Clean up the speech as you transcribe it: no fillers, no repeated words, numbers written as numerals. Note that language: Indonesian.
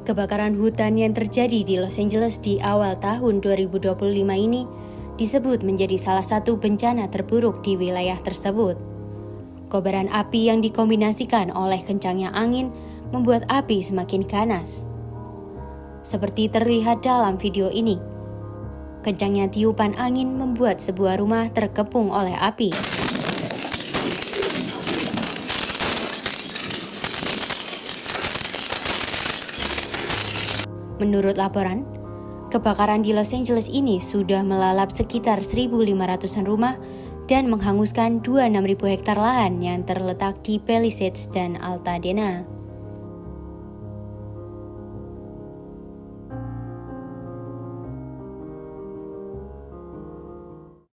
Kebakaran hutan yang terjadi di Los Angeles di awal tahun 2025 ini disebut menjadi salah satu bencana terburuk di wilayah tersebut. Kobaran api yang dikombinasikan oleh kencangnya angin membuat api semakin ganas. Seperti terlihat dalam video ini, kencangnya tiupan angin membuat sebuah rumah terkepung oleh api. Menurut laporan, kebakaran di Los Angeles ini sudah melalap sekitar 1.500-an rumah dan menghanguskan 26.000 hektar lahan yang terletak di Palisades dan Altadena.